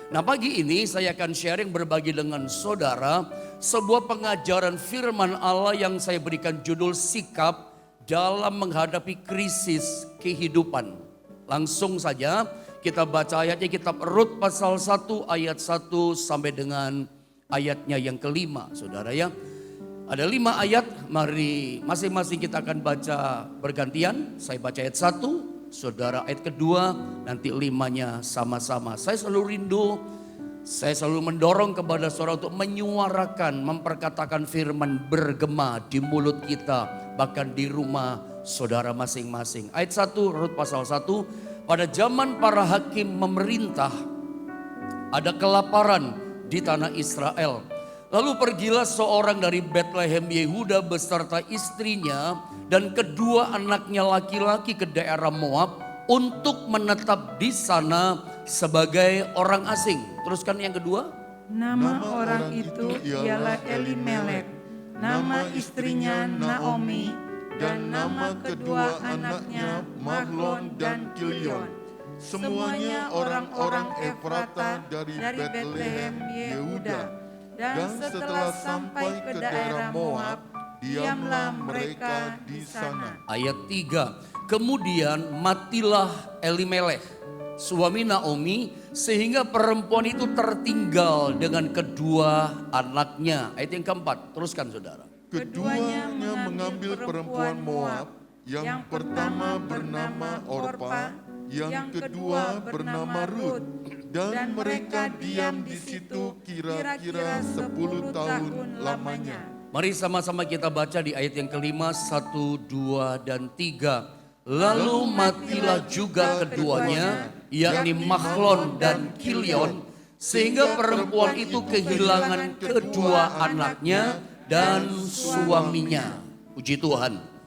Nah, pagi ini saya akan sharing berbagi dengan saudara sebuah pengajaran firman Allah yang saya berikan judul sikap dalam menghadapi krisis kehidupan. Langsung saja kita baca ayatnya, kitab Rut pasal 1 ayat 1 sampai dengan ayatnya yang kelima, saudara ya. Ada 5 ayat, mari masing-masing kita akan baca bergantian. Saya baca ayat 1, saudara ayat kedua, nanti 5-nya sama-sama. Saya selalu mendorong kepada saudara untuk menyuarakan, memperkatakan firman bergema di mulut kita, bahkan di rumah saudara masing-masing. Ayat 1, Rut pasal 1, pada zaman para hakim memerintah, ada kelaparan di tanah Israel. Lalu pergilah seorang dari Betlehem Yehuda beserta istrinya dan kedua anaknya laki-laki ke daerah Moab untuk menetap di sana sebagai orang asing. Teruskan yang kedua. Nama orang itu ialah Elimelek, nama istrinya Naomi, dan nama kedua anaknya Mahlon dan Kilion. Semuanya orang-orang Efrata dari Betlehem Yehuda. Dan setelah sampai ke daerah Moab, diamlah mereka di sana. Ayat 3, kemudian matilah Elimelek, suami Naomi, sehingga perempuan itu tertinggal dengan kedua anaknya. Ayat yang keempat, teruskan saudara. Keduanya mengambil perempuan Moab, yang pertama bernama Orpa, yang kedua bernama Rut, dan mereka diam di situ kira-kira 10 tahun lamanya. Mari sama-sama kita baca di ayat yang kelima, 1, 2, dan 3. Lalu matilah juga keduanya, yakni Mahlon dan Kilion, sehingga perempuan itu kehilangan kedua anaknya dan suaminya. Puji Tuhan.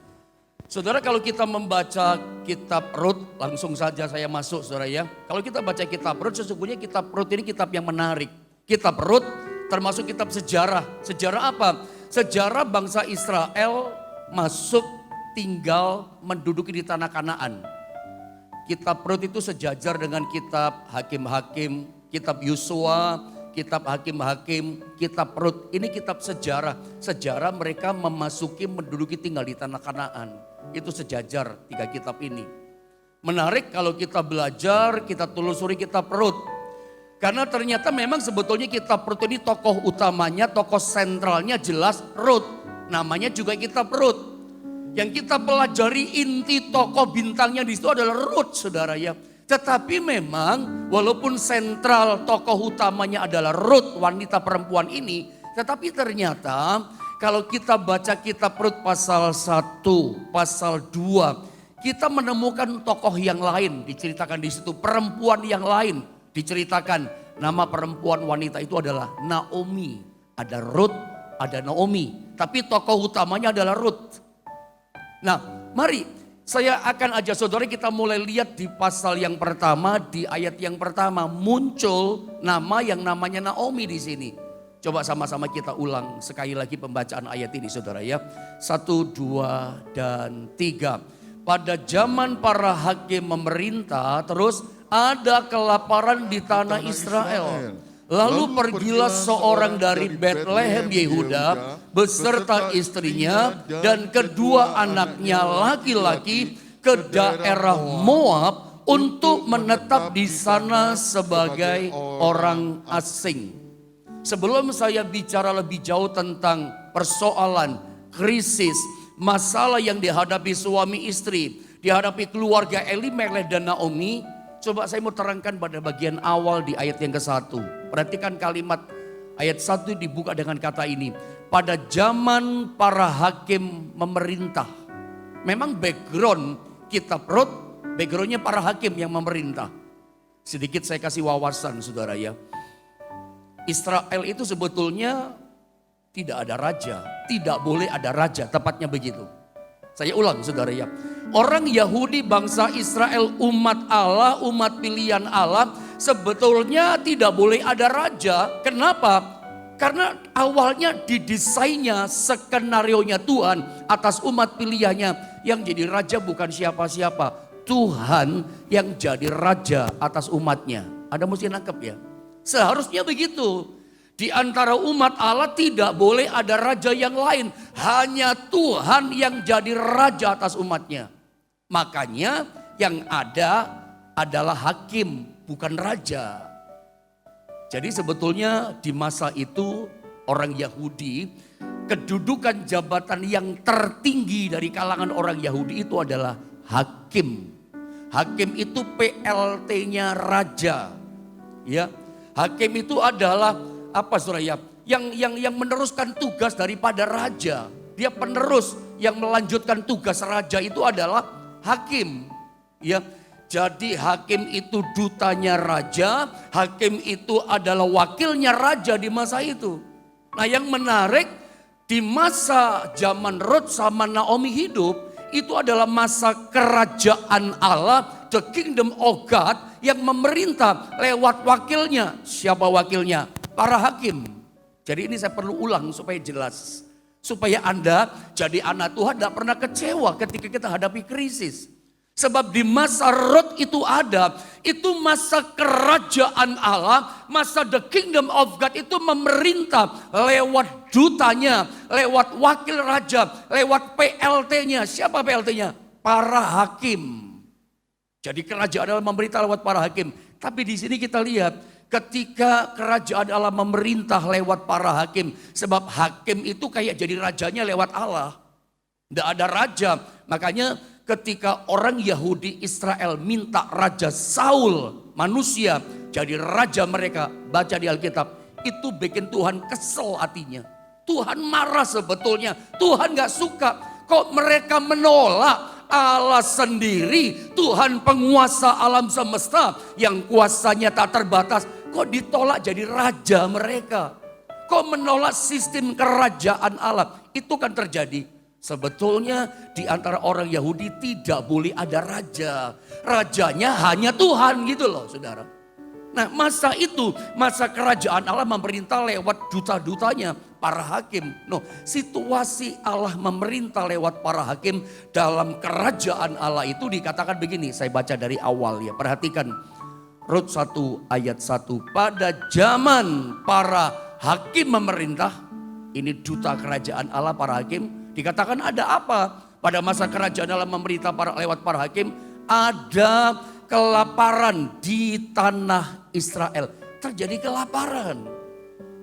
Saudara, kalau kita membaca kitab Rut, langsung saja saya masuk saudara ya. Kalau kita baca kitab Rut, sesungguhnya kitab Rut ini kitab yang menarik. Kitab Rut termasuk kitab sejarah. Sejarah apa? Sejarah bangsa Israel masuk, tinggal, menduduki di tanah Kanaan. Kitab Rut itu sejajar dengan kitab Hakim-Hakim, kitab Yosua, kitab Hakim-Hakim, kitab Rut. Ini kitab sejarah. Sejarah mereka memasuki, menduduki, tinggal di tanah Kanaan. Itu sejajar 3 kitab ini. Menarik kalau kita belajar, kita telusuri kitab Rut. Karena ternyata memang sebetulnya kitab Rut ini tokoh utamanya, tokoh sentralnya jelas Rut. Namanya juga kitab Rut. Yang kita pelajari inti tokoh bintangnya di situ adalah Rut, saudara ya. Tetapi memang walaupun sentral tokoh utamanya adalah Rut, wanita perempuan ini. Tetapi ternyata kalau kita baca kitab Rut pasal 1, pasal 2, kita menemukan tokoh yang lain diceritakan di situ. Perempuan yang lain diceritakan. Nama perempuan wanita itu adalah Naomi. Ada Rut, ada Naomi. Tapi tokoh utamanya adalah Rut. Nah, mari saya akan ajak saudara kita mulai lihat di pasal yang pertama, di ayat yang pertama muncul nama yang namanya Naomi di sini. Coba sama-sama kita ulang sekali lagi pembacaan ayat ini saudara ya. 1, 2, dan 3. Pada zaman para hakim memerintah, terus ada kelaparan di tanah Israel. Lalu pergilah seorang dari Betlehem Yehuda beserta istrinya dan kedua anaknya laki-laki ke daerah Moab untuk menetap di sana sebagai orang asing. Sebelum saya bicara lebih jauh tentang persoalan, krisis, masalah yang dihadapi suami istri, dihadapi keluarga Elimelek dan Naomi, coba saya mau terangkan pada bagian awal di ayat yang ke-1. Perhatikan kalimat ayat 1 dibuka dengan kata ini. Pada zaman para hakim memerintah. Memang background kitab Rut, backgroundnya para hakim yang memerintah. Sedikit saya kasih wawasan saudara ya. Israel itu sebetulnya tidak ada raja, tidak boleh ada raja, tepatnya begitu. Saya ulang saudara ya. Orang Yahudi bangsa Israel umat Allah, umat pilihan Allah sebetulnya tidak boleh ada raja. Kenapa? Karena awalnya didesainnya, skenarionya Tuhan atas umat pilihannya. Yang jadi raja bukan siapa-siapa. Tuhan yang jadi raja atas umatnya. Ada mesti nangkep ya. Seharusnya begitu. Di antara umat Allah tidak boleh ada raja yang lain. Hanya Tuhan yang jadi raja atas umatnya. Makanya yang ada adalah hakim, bukan raja. Jadi sebetulnya di masa itu orang Yahudi, kedudukan jabatan yang tertinggi dari kalangan orang Yahudi itu adalah hakim. Hakim itu PLT-nya raja. Ya, hakim itu adalah apa saudara ya? Yang meneruskan tugas daripada raja. Dia penerus yang melanjutkan tugas raja itu adalah hakim. Ya, jadi hakim itu dutanya raja, hakim itu adalah wakilnya raja di masa itu. Nah, yang menarik di masa zaman Rut sama Naomi hidup, itu adalah masa kerajaan Allah, the kingdom of God yang memerintah lewat wakilnya. Siapa wakilnya? Para hakim. Jadi ini saya perlu ulang supaya jelas. Supaya Anda jadi anak Tuhan tidak pernah kecewa ketika kita hadapi krisis. Sebab di masa Rut itu ada, itu masa kerajaan Allah, masa the kingdom of God itu memerintah lewat dutanya, lewat wakil raja, lewat PLT-nya. Siapa PLT-nya? Para hakim. Jadi kerajaan Allah memerintah lewat para hakim. Tapi di sini kita lihat ketika kerajaan Allah memerintah lewat para hakim. Sebab hakim itu kayak jadi rajanya lewat Allah. Tidak ada raja. Makanya ketika orang Yahudi Israel minta Raja Saul manusia jadi raja mereka. Baca di Alkitab. Itu bikin Tuhan kesel hatinya. Tuhan marah sebetulnya. Tuhan gak suka. Kok mereka menolak Allah sendiri, Tuhan penguasa alam semesta yang kuasanya tak terbatas, kok ditolak jadi raja mereka? Kok menolak sistem kerajaan Allah? Itu kan terjadi. Sebetulnya di antara orang Yahudi tidak boleh ada raja. Rajanya hanya Tuhan gitu loh saudara. Nah masa itu, masa kerajaan Allah memerintah lewat duta-dutanya, para hakim. No, situasi Allah memerintah lewat para hakim dalam kerajaan Allah itu dikatakan begini. Saya baca dari awal ya, perhatikan. Rut 1 ayat 1. Pada zaman para hakim memerintah, ini duta kerajaan Allah para hakim. Dikatakan ada apa? Pada masa kerajaan Allah memerintah lewat para hakim, ada kelaparan di tanah Israel. Terjadi kelaparan.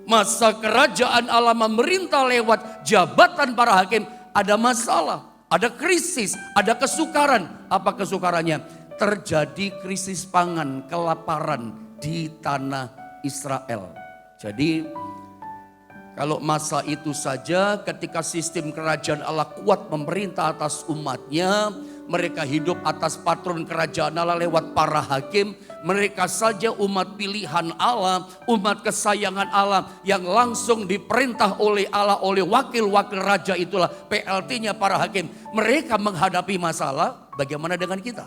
Masa kerajaan Allah memerintah lewat jabatan para hakim, ada masalah, ada krisis, ada kesukaran. Apa kesukarannya? Terjadi krisis pangan, kelaparan di tanah Israel. Jadi kalau masa itu saja ketika sistem kerajaan Allah kuat memerintah atas umatnya, mereka hidup atas patron kerajaan Allah lewat para hakim. Mereka saja umat pilihan Allah, umat kesayangan Allah yang langsung diperintah oleh Allah, oleh wakil-wakil raja itulah PLT-nya para hakim. Mereka menghadapi masalah, bagaimana dengan kita?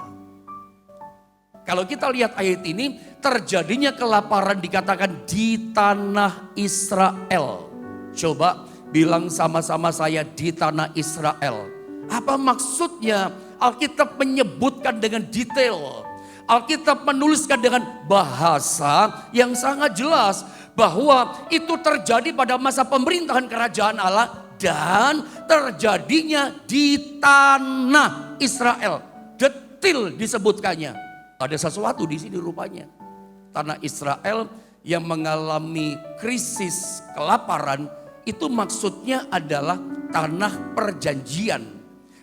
Kalau kita lihat ayat ini, terjadinya kelaparan dikatakan di tanah Israel. Coba bilang sama-sama saya di tanah Israel. Apa maksudnya? Alkitab menyebutkan dengan detail. Alkitab menuliskan dengan bahasa yang sangat jelas. Bahwa itu terjadi pada masa pemerintahan kerajaan Allah. Dan terjadinya di tanah Israel. Detil disebutkannya. Ada sesuatu di sini rupanya. Tanah Israel yang mengalami krisis kelaparan. Itu maksudnya adalah tanah perjanjian.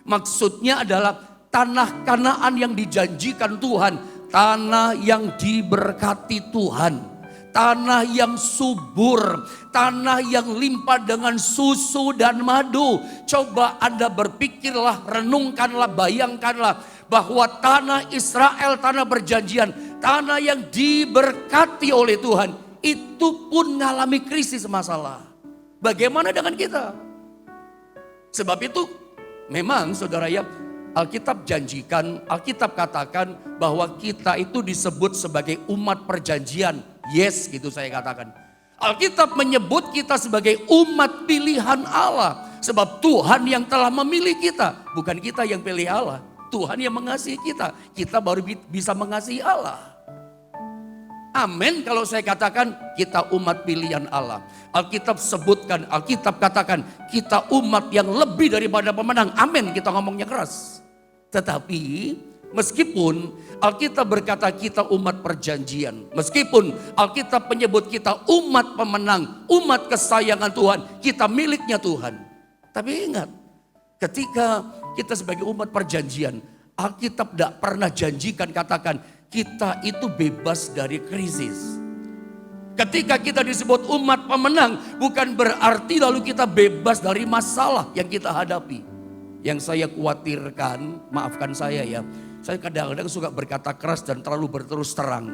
Maksudnya adalah tanah Kanaan yang dijanjikan Tuhan. Tanah yang diberkati Tuhan. Tanah yang subur. Tanah yang limpah dengan susu dan madu. Coba Anda berpikirlah, renungkanlah, bayangkanlah. Bahwa tanah Israel, tanah perjanjian. Tanah yang diberkati oleh Tuhan. Itu pun mengalami krisis masalah. Bagaimana dengan kita? Sebab itu memang saudara ya, Alkitab janjikan, Alkitab katakan bahwa kita itu disebut sebagai umat perjanjian. Yes, gitu saya katakan. Alkitab menyebut kita sebagai umat pilihan Allah. Sebab Tuhan yang telah memilih kita. Bukan kita yang pilih Allah. Tuhan yang mengasihi kita. Kita baru bisa mengasihi Allah. Amin kalau saya katakan kita umat pilihan Allah. Alkitab sebutkan, Alkitab katakan kita umat yang lebih daripada pemenang. Amin, kita ngomongnya keras. Tetapi meskipun Alkitab berkata kita umat perjanjian, meskipun Alkitab menyebut kita umat pemenang, umat kesayangan Tuhan, kita miliknya Tuhan. Tapi ingat, ketika kita sebagai umat perjanjian, Alkitab tidak pernah janjikan katakan kita itu bebas dari krisis. Ketika kita disebut umat pemenang, bukan berarti lalu kita bebas dari masalah yang kita hadapi. Yang saya khawatirkan, maafkan saya ya, saya kadang-kadang suka berkata keras dan terlalu berterus terang.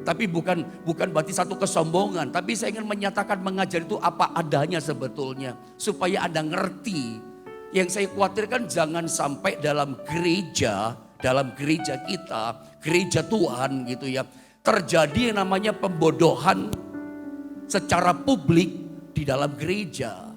Tapi bukan berarti satu kesombongan, tapi saya ingin menyatakan mengajar itu apa adanya sebetulnya. Supaya Anda ngerti. Yang saya khawatirkan jangan sampai dalam gereja kita, gereja Tuhan gitu ya, terjadi yang namanya pembodohan secara publik di dalam gereja.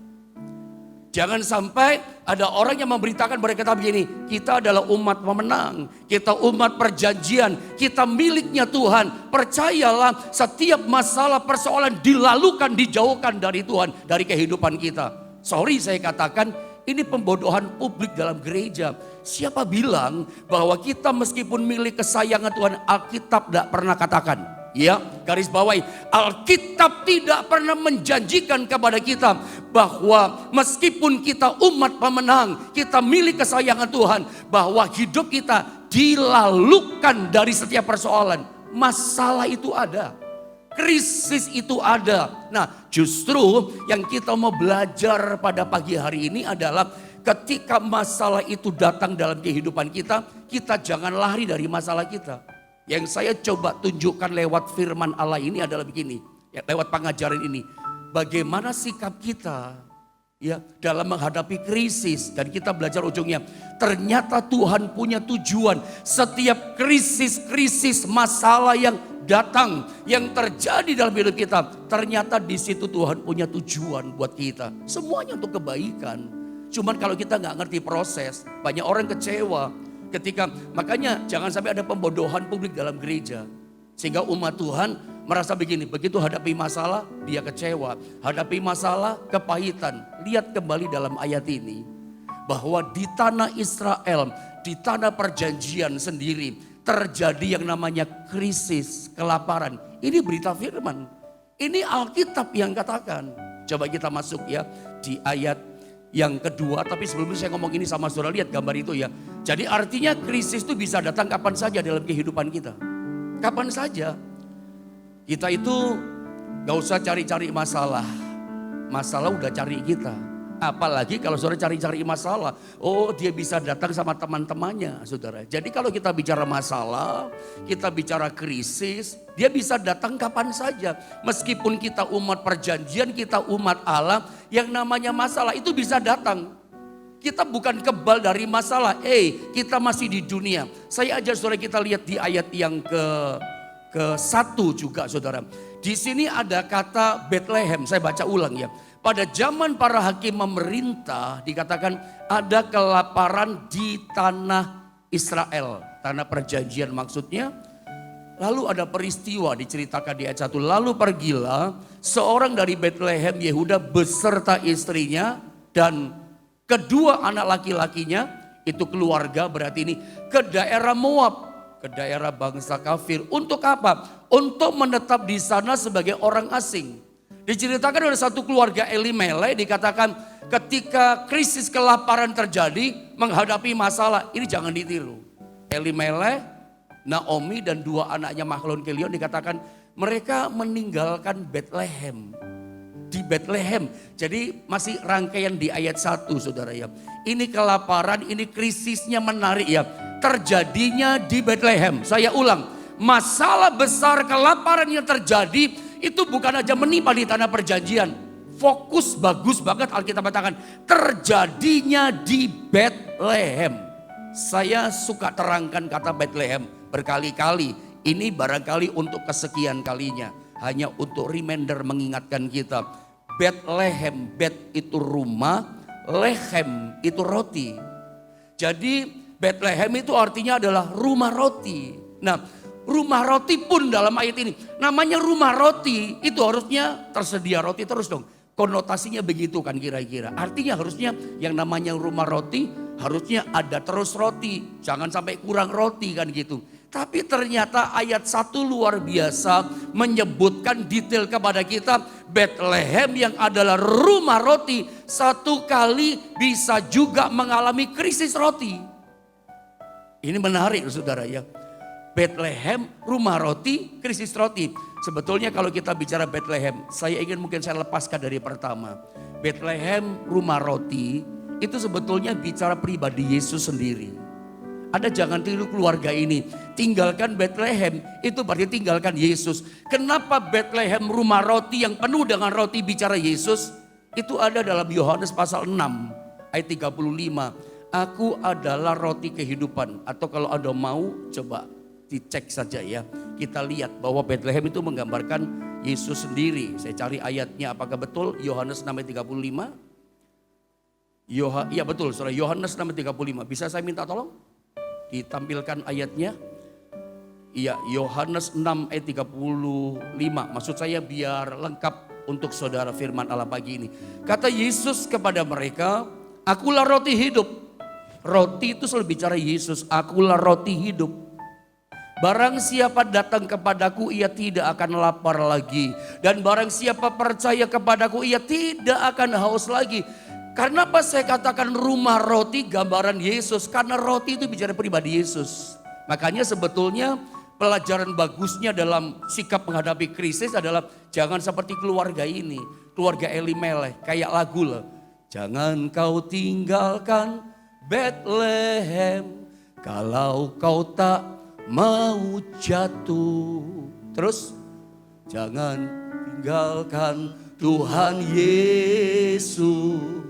Jangan sampai ada orang yang memberitakan berkata begini, kita adalah umat pemenang, kita umat perjanjian, kita miliknya Tuhan. Percayalah setiap masalah persoalan dilalukan, dijauhkan dari Tuhan, dari kehidupan kita. Sorry saya katakan, ini pembodohan publik dalam gereja. Siapa bilang bahwa kita meskipun milik kesayangan Tuhan, Alkitab tidak pernah katakan. Ya, garis bawahi, Alkitab tidak pernah menjanjikan kepada kita bahwa meskipun kita umat pemenang, kita milik kesayangan Tuhan, bahwa hidup kita dilalukan dari setiap persoalan. Masalah itu ada. Krisis itu ada. Nah, justru yang kita mau belajar pada pagi hari ini adalah ketika masalah itu datang dalam kehidupan kita, kita jangan lari dari masalah kita. Yang saya coba tunjukkan lewat firman Allah ini adalah begini, ya, lewat pengajaran ini. Bagaimana sikap kita ya dalam menghadapi krisis, dan kita belajar ujungnya. Ternyata Tuhan punya tujuan. Setiap krisis masalah yang datang, yang terjadi dalam hidup kita, ternyata di situ Tuhan punya tujuan buat kita. Semuanya untuk kebaikan. Cuman kalau kita nggak ngerti proses, banyak orang kecewa. Makanya jangan sampai ada pembodohan publik dalam gereja. Sehingga umat Tuhan merasa begini, begitu hadapi masalah dia kecewa. Hadapi masalah kepahitan. Lihat kembali dalam ayat ini. Bahwa di tanah Israel, di tanah perjanjian sendiri, terjadi yang namanya krisis, kelaparan. Ini berita firman. Ini Alkitab yang katakan. Coba kita masuk ya di ayat yang kedua. Tapi sebelumnya saya ngomong ini sama saudara, lihat gambar itu ya. Jadi artinya krisis itu bisa datang kapan saja dalam kehidupan kita. Kapan saja. Kita itu gak usah cari-cari masalah. Masalah udah cari kita. Apalagi kalau saudara cari-cari masalah. Oh, dia bisa datang sama teman-temannya saudara. Jadi kalau kita bicara masalah, kita bicara krisis, dia bisa datang kapan saja. Meskipun kita umat perjanjian, kita umat Allah, yang namanya masalah itu bisa datang. Kita bukan kebal dari masalah. Kita masih di dunia. Saya ajar saudara kita lihat di ayat yang ke-1 juga saudara. Di sini ada kata Bethlehem, saya baca ulang ya. Pada zaman para hakim memerintah dikatakan ada kelaparan di tanah Israel. Tanah perjanjian maksudnya. Lalu ada peristiwa diceritakan di ayat 1. Lalu pergilah seorang dari Bethlehem Yehuda beserta istrinya dan kedua anak laki-lakinya. Itu keluarga berarti ini ke daerah Moab. Ke daerah bangsa kafir. Untuk apa? Untuk menetap di sana sebagai orang asing. Diceritakan ada satu keluarga Elimelek, dikatakan ketika krisis kelaparan terjadi, menghadapi masalah, ini jangan ditiru. Elimelek, Naomi dan dua anaknya Mahlon Kilion dikatakan mereka meninggalkan Bethlehem. Di Bethlehem, jadi masih rangkaian di ayat 1 saudara ya. Ini kelaparan, ini krisisnya menarik ya. Terjadinya di Bethlehem, saya ulang. Masalah besar kelaparan yang terjadi itu bukan aja menimpa di tanah perjanjian. Fokus bagus banget Alkitab katakan. Terjadinya di Bethlehem. Saya suka terangkan kata Bethlehem berkali-kali. Ini barangkali untuk kesekian kalinya. Hanya untuk reminder mengingatkan kita. Bethlehem, Bet itu rumah, Lehem itu roti. Jadi Bethlehem itu artinya adalah rumah roti. Nah, Rumah roti pun dalam ayat ini. Namanya rumah roti, itu harusnya tersedia roti terus dong. Konotasinya begitu kan kira-kira. Artinya harusnya yang namanya rumah roti, harusnya ada terus roti. Jangan sampai kurang roti kan gitu. Tapi ternyata ayat 1 luar biasa menyebutkan detail kepada kita. Bethlehem yang adalah rumah roti satu kali bisa juga mengalami krisis roti. Ini menarik saudara ya. Bethlehem rumah roti, krisis roti. Sebetulnya kalau kita bicara Bethlehem, saya ingin mungkin saya lepaskan dari pertama. Bethlehem rumah roti itu sebetulnya bicara pribadi Yesus sendiri. Ada jangan tiru keluarga ini. Tinggalkan Bethlehem itu berarti tinggalkan Yesus. Kenapa Bethlehem rumah roti yang penuh dengan roti bicara Yesus? Itu ada dalam Yohanes pasal 6 ayat 35. Aku adalah roti kehidupan. Atau kalau Anda mau coba dicek saja ya. Kita lihat bahwa Bethlehem itu menggambarkan Yesus sendiri. Saya cari ayatnya apakah betul Yohanes 6 ayat 35. Iya betul saudara, Yohanes 6 ayat 35. Bisa saya minta tolong? Ditampilkan ayatnya. Iya, Yohanes 6 ayat 35. Maksud saya biar lengkap untuk saudara firman Allah pagi ini. Kata Yesus kepada mereka, akulah roti hidup. Roti itu selalu bicara Yesus, akulah roti hidup. Barang siapa datang kepadaku ia tidak akan lapar lagi. Dan barang siapa percaya kepadaku ia tidak akan haus lagi. Karena apa saya katakan rumah roti gambaran Yesus? Karena roti itu bicara pribadi Yesus. Makanya sebetulnya pelajaran bagusnya dalam sikap menghadapi krisis adalah jangan seperti keluarga ini. Keluarga Elimelech kayak lagu lah. Jangan kau tinggalkan Bethlehem kalau kau tak mau jatuh. Terus jangan tinggalkan Tuhan Yesus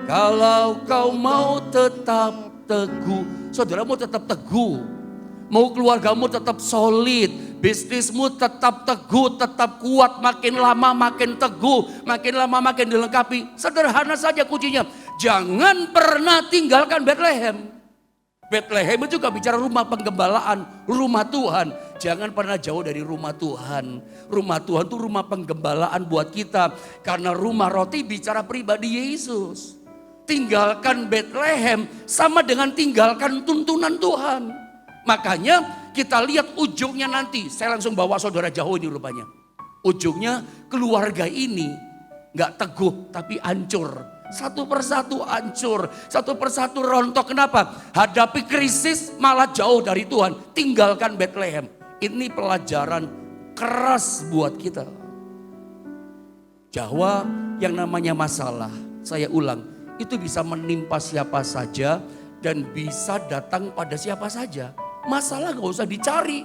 kalau kau mau tetap teguh. Saudara mau tetap teguh, mau keluargamu tetap solid, bisnismu tetap teguh, tetap kuat, makin lama makin teguh, makin lama makin dilengkapi. Sederhana saja kuncinya, jangan pernah tinggalkan Bethlehem. Bethlehem itu juga bicara rumah penggembalaan, rumah Tuhan. Jangan pernah jauh dari rumah Tuhan. Rumah Tuhan itu rumah penggembalaan buat kita. Karena rumah roti bicara pribadi Yesus. Tinggalkan Bethlehem sama dengan tinggalkan tuntunan Tuhan. Makanya kita lihat ujungnya nanti. Saya langsung bawa saudara jauh ini rupanya. Ujungnya keluarga ini gak teguh tapi hancur. Satu persatu hancur, satu persatu rontok. Kenapa? Hadapi krisis malah jauh dari Tuhan. Tinggalkan Bethlehem. Ini pelajaran keras buat kita. Bahwa yang namanya masalah, saya ulang, itu bisa menimpa siapa saja dan bisa datang pada siapa saja. Masalah gak usah dicari.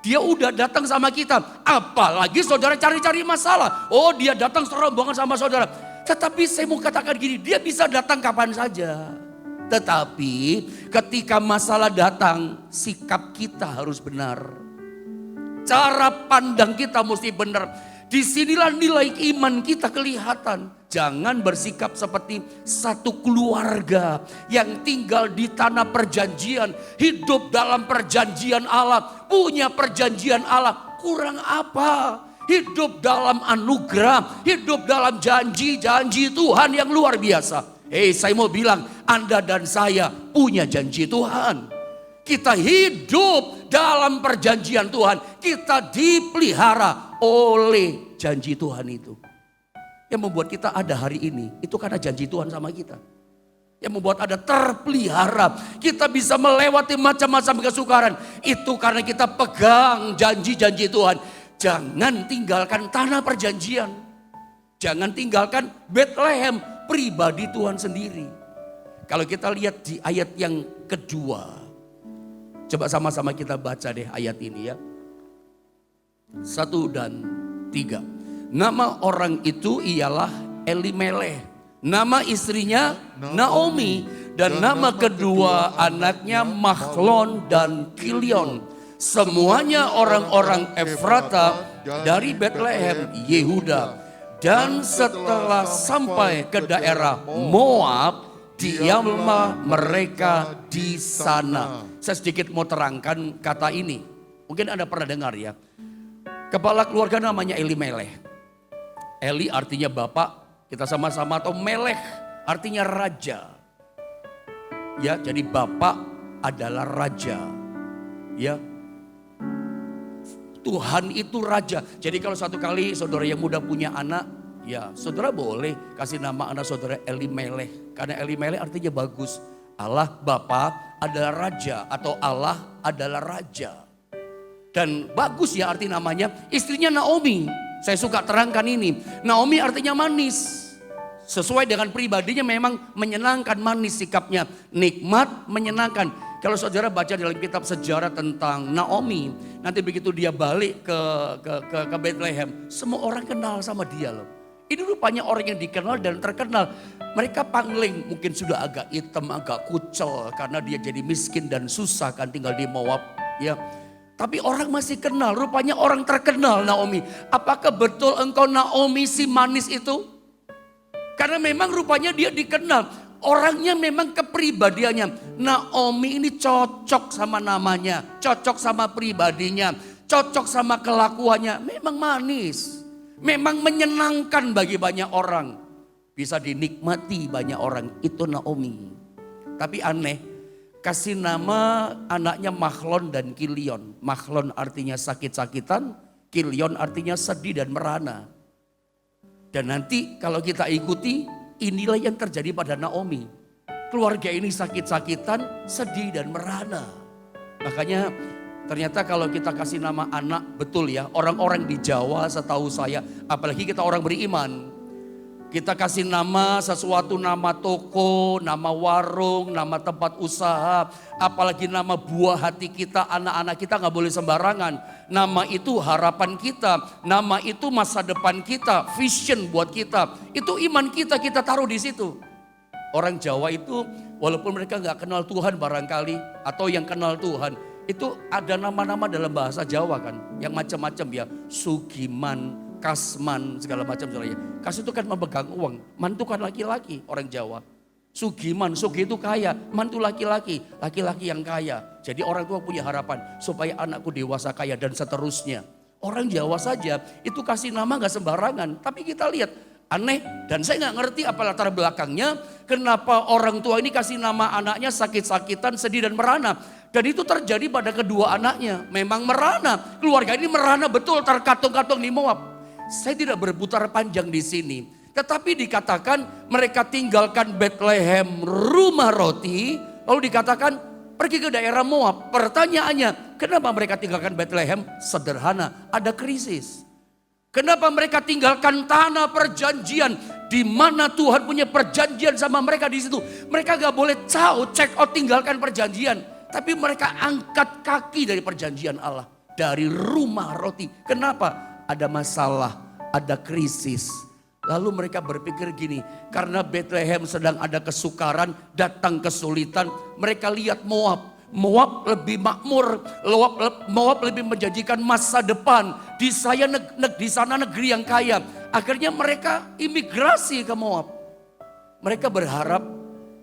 Dia udah datang sama kita. Apalagi saudara cari-cari masalah. Oh dia datang serombongan sama saudara. Tetapi saya mau katakan gini, dia bisa datang kapan saja. Tetapi ketika masalah datang, sikap kita harus benar. Cara pandang kita mesti benar. Disinilah nilai iman kita kelihatan. Jangan bersikap seperti satu keluarga yang tinggal di tanah perjanjian. Hidup dalam perjanjian Allah, punya perjanjian Allah. Kurang apa? Hidup dalam anugerah, hidup dalam janji-janji Tuhan yang luar biasa. Saya mau bilang, Anda dan saya punya janji Tuhan. Kita hidup dalam perjanjian Tuhan. Kita dipelihara oleh janji Tuhan itu. Yang membuat kita ada hari ini, itu karena janji Tuhan sama kita. Yang membuat ada terpelihara. Kita bisa melewati macam-macam kesukaran. Itu karena kita pegang janji-janji Tuhan. Jangan tinggalkan tanah perjanjian. Jangan tinggalkan Bethlehem, pribadi Tuhan sendiri. Kalau kita lihat di ayat yang kedua. Coba sama-sama kita baca deh ayat ini ya. 1 dan 3. Nama orang itu ialah Elimelech. Nama istrinya Naomi. Dan nama kedua anaknya Mahlon dan Kilion. Semuanya orang-orang Efrata dari Bethlehem, Yehuda. Dan setelah sampai ke daerah Moab, diamlah mereka di sana. Saya sedikit mau terangkan kata ini. Mungkin Anda pernah dengar ya. Kepala keluarga namanya Elimeleh. Eli artinya bapak, kita sama-sama tahu Meleh artinya raja. Ya, jadi bapak adalah raja. Ya. Tuhan itu raja. Jadi kalau satu kali saudara yang muda punya anak, ya saudara boleh kasih nama anak saudara Elimeleh. Karena Elimeleh artinya bagus. Allah Bapa adalah raja atau Allah adalah raja. Dan bagus ya arti namanya. Istrinya Naomi. Saya suka terangkan ini. Naomi artinya manis. Sesuai dengan pribadinya memang menyenangkan, manis sikapnya. Nikmat, menyenangkan. Kalau saudara baca dalam kitab sejarah tentang Naomi. Nanti begitu dia balik ke Bethlehem. Semua orang kenal sama dia loh. Ini rupanya orang yang dikenal dan terkenal. Mereka pangling mungkin sudah agak hitam, agak kucel. Karena dia jadi miskin dan susah kan tinggal di Moab. Ya. Tapi orang masih kenal, rupanya orang terkenal Naomi. Apakah betul engkau Naomi si manis itu? Karena memang rupanya dia dikenal. Orangnya memang kepribadiannya. Naomi ini cocok sama namanya, cocok sama pribadinya, cocok sama kelakuannya. Memang manis, memang menyenangkan bagi banyak orang. Bisa dinikmati banyak orang, itu Naomi. Tapi aneh. Kasih nama anaknya Mahlon dan Kilion. Mahlon artinya sakit-sakitan, Kilion artinya sedih dan merana. Dan nanti kalau kita ikuti, inilah yang terjadi pada Naomi. Keluarga ini sakit-sakitan, sedih dan merana. Makanya ternyata kalau kita kasih nama anak, betul ya, orang-orang di Jawa setahu saya, apalagi kita orang beriman. Kita kasih nama sesuatu, nama toko, nama warung, nama tempat usaha. Apalagi nama buah hati kita, anak-anak kita gak boleh sembarangan. Nama itu harapan kita, nama itu masa depan kita, vision buat kita. Itu iman kita taruh di situ. Orang Jawa itu walaupun mereka gak kenal Tuhan barangkali, atau yang kenal Tuhan, itu ada nama-nama dalam bahasa Jawa kan. Yang macam-macam ya, Sugiman, Kasman, segala macam soalnya. Kas itu kan memegang uang, mantu kan laki-laki orang Jawa. Sugiman, Sugi itu kaya, mantu laki-laki, laki-laki yang kaya. Jadi orang tua punya harapan supaya anakku dewasa kaya dan seterusnya. Orang Jawa saja itu kasih nama gak sembarangan. Tapi kita lihat aneh dan saya gak ngerti apa latar belakangnya. Kenapa orang tua ini kasih nama anaknya sakit-sakitan, sedih dan merana. Dan itu terjadi pada kedua anaknya. Memang merana, keluarga ini merana betul terkatung-katung di Moab. Saya tidak berputar panjang di sini. Tetapi dikatakan mereka tinggalkan Bethlehem rumah roti. Lalu dikatakan pergi ke daerah Moab. Pertanyaannya, kenapa mereka tinggalkan Bethlehem? Sederhana, ada krisis. Kenapa mereka tinggalkan tanah perjanjian? Di mana Tuhan punya perjanjian sama mereka di situ. Mereka gak boleh check out tinggalkan perjanjian. Tapi mereka angkat kaki dari perjanjian Allah. Dari rumah roti. Kenapa? Ada masalah, ada krisis. Lalu mereka berpikir gini, karena Bethlehem sedang ada kesukaran, datang kesulitan. Mereka lihat Moab. Moab lebih makmur, Moab lebih menjanjikan masa depan. Di sana negeri yang kaya. Akhirnya mereka imigrasi ke Moab. Mereka berharap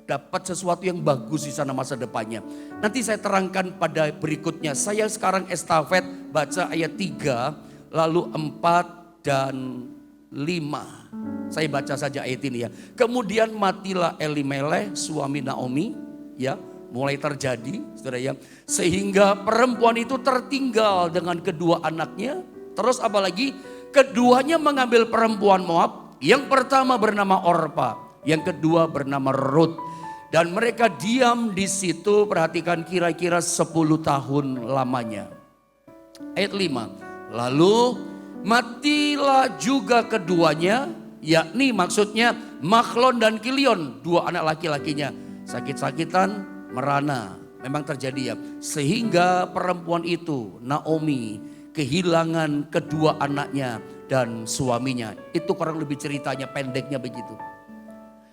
dapat sesuatu yang bagus di sana masa depannya. Nanti saya terangkan pada berikutnya. Saya sekarang estafet baca ayat 3. Lalu 4 dan 5. Saya baca saja ayat ini ya. Kemudian matilah Elimeleh suami Naomi. Ya, mulai terjadi saudara ya. Sehingga perempuan itu tertinggal dengan kedua anaknya. Terus apalagi keduanya mengambil perempuan Moab. Yang pertama bernama Orpa. Yang kedua bernama Rut. Dan mereka diam di situ, perhatikan kira-kira 10 tahun lamanya. Ayat 5. Lalu matilah juga keduanya, yakni maksudnya Mahlon dan Kilion, dua anak laki-lakinya. Sakit-sakitan, merana, memang terjadi ya. Sehingga perempuan itu, Naomi, kehilangan kedua anaknya dan suaminya. Itu kurang lebih ceritanya, pendeknya begitu.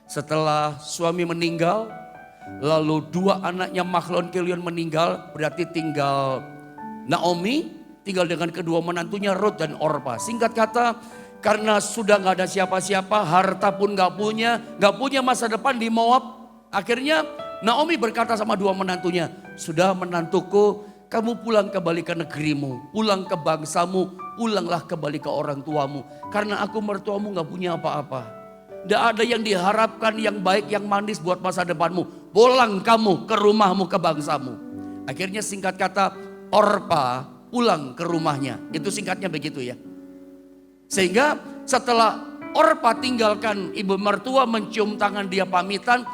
Setelah suami meninggal, lalu dua anaknya Mahlon Kilion meninggal, berarti tinggal Naomi, tinggal dengan kedua menantunya Rut dan Orpa. Singkat kata, karena sudah gak ada siapa-siapa, harta pun gak punya masa depan di Moab. Akhirnya Naomi berkata sama dua menantunya, sudah menantuku, kamu pulang kembali ke negerimu, pulang ke bangsamu, pulanglah kembali ke orang tuamu. Karena aku mertuamu gak punya apa-apa. Tidak ada yang diharapkan yang baik, yang manis buat masa depanmu. Pulang kamu ke rumahmu, ke bangsamu. Akhirnya singkat kata, Orpa pulang ke rumahnya. Itu singkatnya begitu ya. Sehingga setelah Orpa tinggalkan ibu mertua, mencium tangan dia pamitan,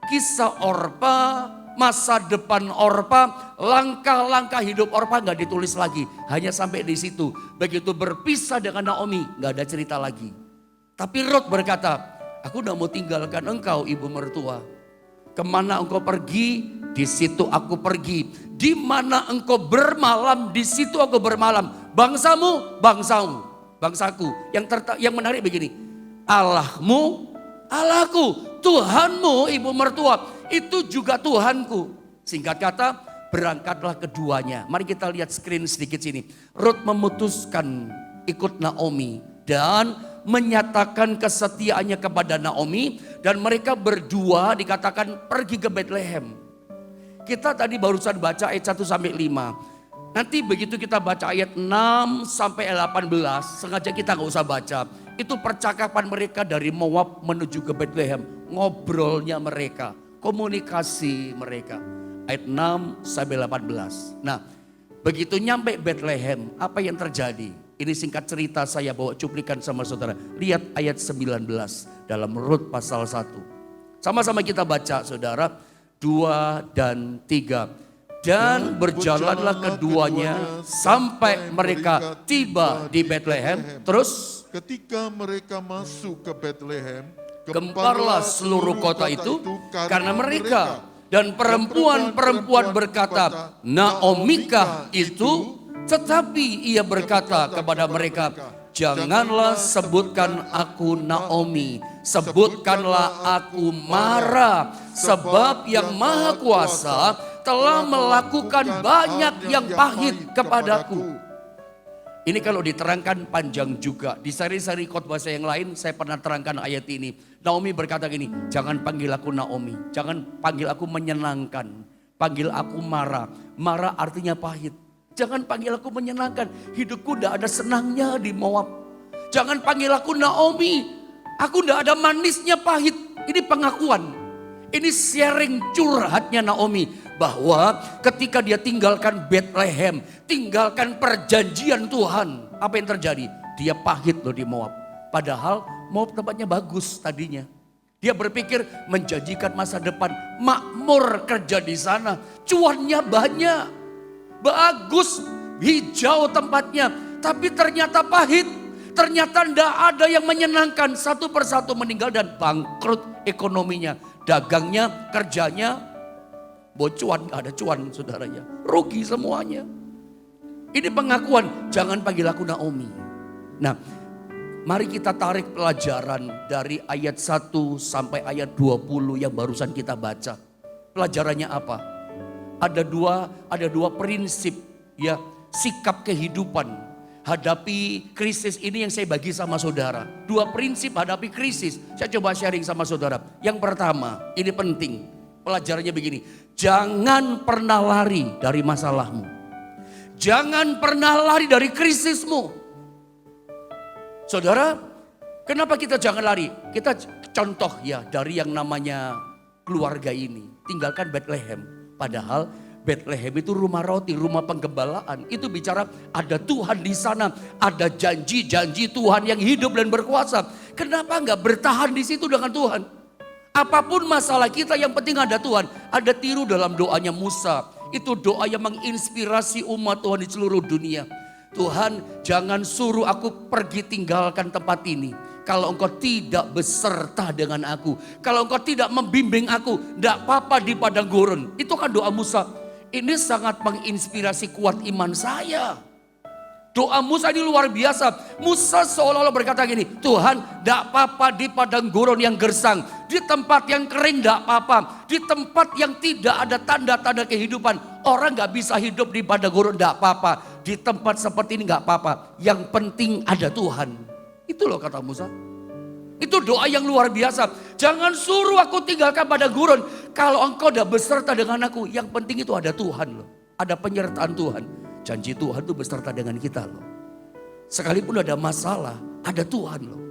kisah Orpa, masa depan Orpa, langkah-langkah hidup Orpa gak ditulis lagi. Hanya sampai di situ. Begitu berpisah dengan Naomi, gak ada cerita lagi. Tapi Rut berkata, aku gak mau tinggalkan engkau ibu mertua. Kemana engkau pergi, di situ aku pergi. Di mana engkau bermalam, di situ aku bermalam. Bangsamu, bangsamu, bangsaku. Yang menarik begini, Allahmu, Allahku, Tuhanmu ibu mertua, itu juga Tuhanku. Singkat kata, berangkatlah keduanya. Mari kita lihat screen sedikit sini. Rut memutuskan ikut Naomi dan menyatakan kesetiaannya kepada Naomi, dan mereka berdua dikatakan pergi ke Bethlehem. Kita tadi barusan baca ayat 1 sampai 5. Nanti begitu kita baca ayat 6 sampai 18, sengaja kita gak usah baca. Itu percakapan mereka dari Moab menuju ke Bethlehem. Ngobrolnya mereka, komunikasi mereka. Ayat 6 sampai 18. Nah, begitu nyampe Bethlehem, apa yang terjadi? Ini singkat cerita, saya bawa cuplikan sama saudara. Lihat ayat 19 dalam Rut pasal 1. Sama-sama kita baca saudara, 2 dan 3. Dan berjalanlah keduanya sampai mereka tiba di Bethlehem. Terus ketika mereka masuk ke Bethlehem, gemparlah seluruh kota itu karena mereka. Dan perempuan-perempuan berkata, Naomikah itu? Tetapi ia berkata kepada mereka, janganlah sebutkan aku Naomi, sebutkanlah aku Mara, sebab yang Maha Kuasa telah melakukan banyak yang pahit kepadaku. Ini kalau diterangkan panjang juga. Di seri-seri khotbah saya yang lain saya pernah terangkan ayat ini. Naomi berkata gini, jangan panggil aku Naomi, jangan panggil aku menyenangkan, panggil aku Mara. Mara artinya pahit. Jangan panggil aku menyenangkan, hidupku tidak ada senangnya di Moab. Jangan panggil aku Naomi, aku tidak ada manisnya, pahit. Ini pengakuan, ini sharing curhatnya Naomi. Bahwa ketika dia tinggalkan Bethlehem, tinggalkan perjanjian Tuhan, apa yang terjadi? Dia pahit loh di Moab. Padahal Moab tempatnya bagus tadinya. Dia berpikir menjanjikan masa depan, makmur kerja di sana, cuannya banyak. Bagus, hijau tempatnya, tapi ternyata pahit. Ternyata tidak ada yang menyenangkan. Satu persatu meninggal dan bangkrut ekonominya. Dagangnya, kerjanya, bocuan, gak ada cuan saudaranya. Rugi semuanya. Ini pengakuan, jangan panggil aku Naomi. Nah, mari kita tarik pelajaran dari ayat 1 sampai ayat 20 yang barusan kita baca. Pelajarannya apa? Ada dua prinsip ya, sikap kehidupan hadapi krisis ini yang saya bagi sama saudara. Dua prinsip hadapi krisis. Saya coba sharing sama saudara. Yang pertama, ini penting. Pelajarannya begini. Jangan pernah lari dari masalahmu. Jangan pernah lari dari krisismu. Saudara, kenapa kita jangan lari? Kita contoh ya dari yang namanya keluarga ini. Tinggalkan Bethlehem. Padahal Bethlehem itu rumah roti, rumah penggembalaan. Itu bicara ada Tuhan di sana. Ada janji-janji Tuhan yang hidup dan berkuasa. Kenapa enggak bertahan di situ dengan Tuhan? Apapun masalah kita yang penting ada Tuhan. Ada tiru dalam doanya Musa. Itu doa yang menginspirasi umat Tuhan di seluruh dunia. Tuhan, jangan suruh aku pergi tinggalkan tempat ini. Kalau engkau tidak beserta dengan aku. Kalau engkau tidak membimbing aku. Tidak apa-apa di padang gurun. Itu kan doa Musa. Ini sangat menginspirasi kuat iman saya. Doa Musa ini luar biasa. Musa seolah-olah berkata gini. Tuhan, tidak apa-apa di padang gurun yang gersang. Di tempat yang kering tidak apa-apa. Di tempat yang tidak ada tanda-tanda kehidupan. Orang gak bisa hidup di padang gurun, tidak apa-apa. Di tempat seperti ini gak apa-apa. Yang penting ada Tuhan. Itu loh kata Musa. Itu doa yang luar biasa. Jangan suruh aku tinggalkan padang gurun. Kalau engkau udah beserta dengan aku, yang penting itu ada Tuhan loh. ada penyertaan Tuhan. Janji Tuhan itu beserta dengan kita loh. Sekalipun ada masalah, ada Tuhan loh.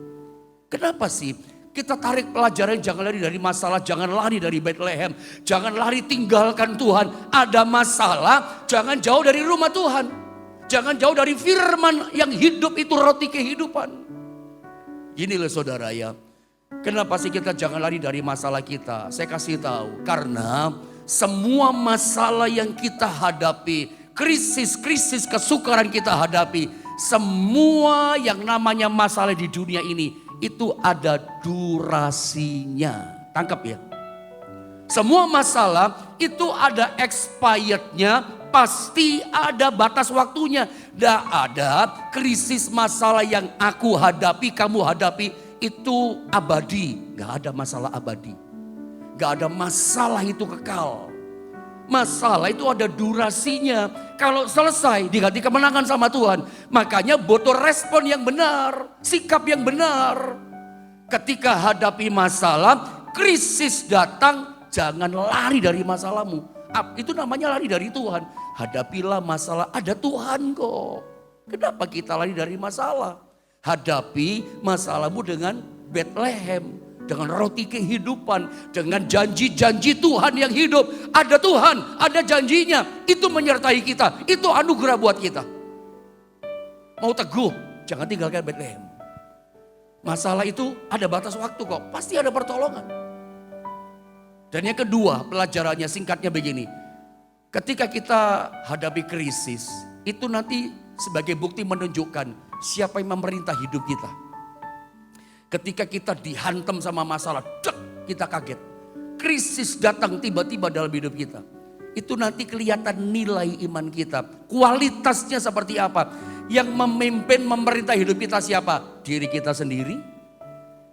Kenapa sih? Kita tarik pelajaran, jangan lari dari masalah, jangan lari dari Bethlehem. Jangan lari tinggalkan Tuhan. Ada masalah, jangan jauh dari rumah Tuhan. Jangan jauh dari firman yang hidup itu roti kehidupan. Gini loh saudara ya. Kenapa sih kita jangan lari dari masalah kita? Saya kasih tahu. Karena semua masalah yang kita hadapi, krisis-krisis kesukaran kita hadapi, semua yang namanya masalah di dunia ini, itu ada durasinya. Tangkap ya. Semua masalah itu ada expirednya, pasti ada batas waktunya. Tidak ada krisis masalah yang aku hadapi, kamu hadapi itu abadi. Gak ada masalah abadi. Gak ada masalah itu kekal. Masalah itu ada durasinya. Kalau selesai diganti kemenangan sama Tuhan. Makanya butuh respon yang benar. Sikap yang benar. Ketika hadapi masalah, krisis datang, jangan lari dari masalahmu. Itu namanya lari dari Tuhan. Hadapilah masalah, ada Tuhan kok. Kenapa kita lari dari masalah? Hadapi masalahmu dengan Bethlehem. Dengan roti kehidupan, dengan janji-janji Tuhan yang hidup. Ada Tuhan, ada janjinya. Itu menyertai kita, itu anugerah buat kita. Mau teguh, jangan tinggalkan Bethlehem. Masalah itu ada batas waktu kok, pasti ada pertolongan. Dan yang kedua, pelajarannya singkatnya begini. Ketika kita hadapi krisis, itu nanti sebagai bukti menunjukkan siapa yang memerintah hidup kita. Ketika kita dihantam sama masalah, kita kaget. Krisis datang tiba-tiba dalam hidup kita. Itu nanti kelihatan nilai iman kita. Kualitasnya seperti apa. Yang memimpin memerintah hidup kita siapa? Diri kita sendiri,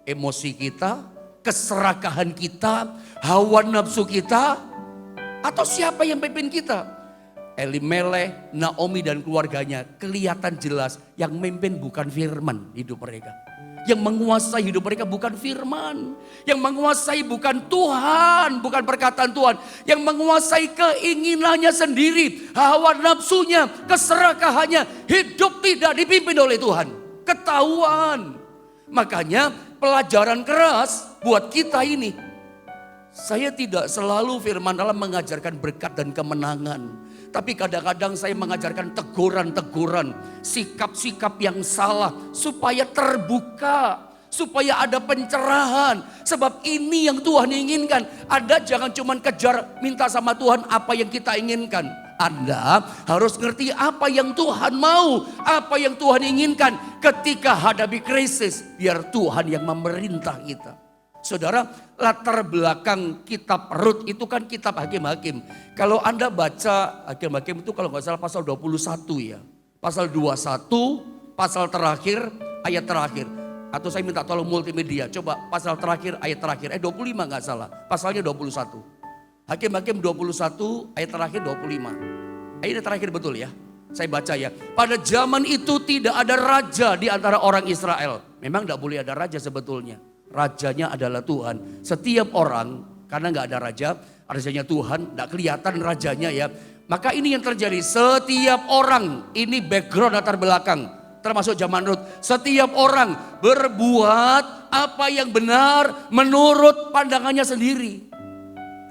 emosi kita, keserakahan kita, hawa nafsu kita. Atau siapa yang memimpin kita? Elimelech, Naomi dan keluarganya kelihatan jelas. Yang memimpin bukan firman hidup mereka. Yang menguasai hidup mereka bukan firman. Yang menguasai bukan Tuhan, bukan perkataan Tuhan. Yang menguasai keinginannya sendiri, hawa nafsunya, keserakahannya. Hidup tidak dipimpin oleh Tuhan. Ketahuan. Makanya pelajaran keras buat kita ini. Saya tidak selalu firman Allah mengajarkan berkat dan kemenangan. Tapi kadang-kadang saya mengajarkan teguran-teguran, sikap-sikap yang salah supaya terbuka, supaya ada pencerahan. Sebab ini yang Tuhan inginkan. Anda jangan cuma kejar minta sama Tuhan apa yang kita inginkan. Anda harus ngerti apa yang Tuhan mau, apa yang Tuhan inginkan ketika hadapi krisis. Biar Tuhan yang memerintah kita. Saudara, latar belakang kitab Rut itu kan kitab Hakim-Hakim. Kalau Anda baca Hakim-Hakim itu kalau nggak salah pasal 21 ya. Pasal 21, pasal terakhir, ayat terakhir. Atau saya minta tolong multimedia, coba pasal terakhir, ayat terakhir. 25 nggak salah, pasalnya 21. Hakim-Hakim 21, ayat terakhir 25. Ayat terakhir betul ya, saya baca ya. Pada zaman itu tidak ada raja di antara orang Israel. Memang nggak boleh ada raja sebetulnya. Rajanya adalah Tuhan. Setiap orang, karena nggak ada raja, rajanya Tuhan, nggak kelihatan rajanya ya. Maka ini yang terjadi, setiap orang, ini background latar belakang, termasuk zaman Rut. Setiap orang berbuat apa yang benar menurut pandangannya sendiri.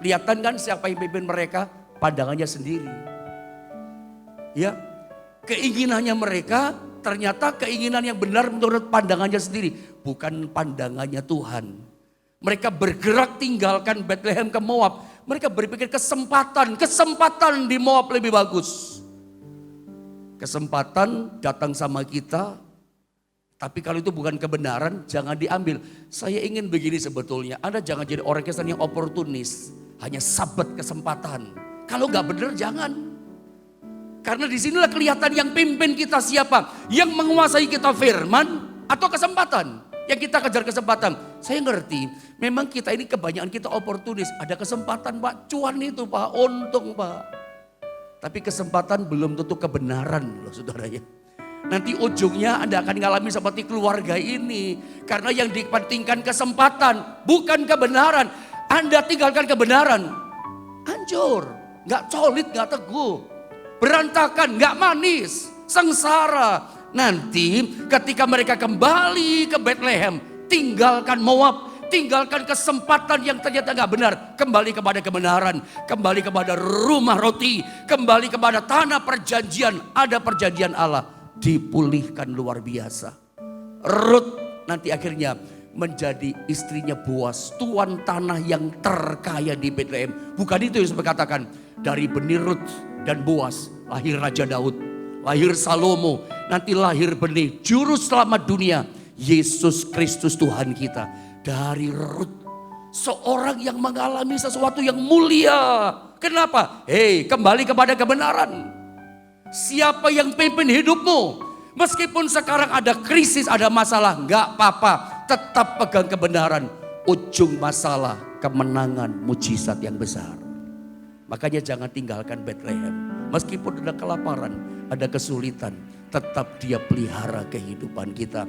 Kelihatan kan siapa yang pimpin mereka? Pandangannya sendiri. Ya, keinginannya mereka ternyata keinginan yang benar menurut pandangannya sendiri. Bukan pandangannya Tuhan. Mereka bergerak tinggalkan Bethlehem ke Moab. Mereka berpikir kesempatan di Moab lebih bagus. Kesempatan datang sama kita. Tapi kalau itu bukan kebenaran, jangan diambil. Saya ingin begini sebetulnya. Anda jangan jadi orang Kristen yang oportunis. Hanya sabat kesempatan. Kalau nggak benar jangan. Karena disinilah kelihatan yang pimpin kita siapa. Yang menguasai kita firman atau kesempatan. Yang kita kejar kesempatan. Saya ngerti, memang kita ini kebanyakan kita oportunis. Ada kesempatan Pak, cuan itu Pak, untung Pak. Tapi kesempatan belum tentu kebenaran loh saudara ya. Nanti ujungnya Anda akan mengalami seperti keluarga ini. Karena yang dipentingkan kesempatan, bukan kebenaran. Anda tinggalkan kebenaran, hancur, gak solid, gak teguh. berantakan, nggak manis, sengsara. Nanti ketika mereka kembali ke Bethlehem, tinggalkan Moab, tinggalkan kesempatan yang ternyata nggak benar, kembali kepada kebenaran, kembali kepada rumah roti, kembali kepada tanah perjanjian. Ada perjanjian Allah, dipulihkan luar biasa. Rut nanti akhirnya menjadi istrinya Boas, tuan tanah yang terkaya di Bethlehem. Bukan itu yang saya katakan, dari benih Rut dan Boas lahir Raja Daud, lahir Salomo, nanti lahir benih juru selamat dunia, Yesus Kristus Tuhan kita. Dari Rut, seorang yang mengalami sesuatu yang mulia. Kenapa? Kembali kepada kebenaran. Siapa yang pimpin hidupmu? Meskipun sekarang ada krisis, ada masalah, enggak apa-apa. Tetap pegang kebenaran. Ujung masalah, kemenangan, mujizat yang besar. Makanya jangan tinggalkan Bethlehem. Meskipun ada kelaparan, ada kesulitan, tetap dia pelihara kehidupan kita.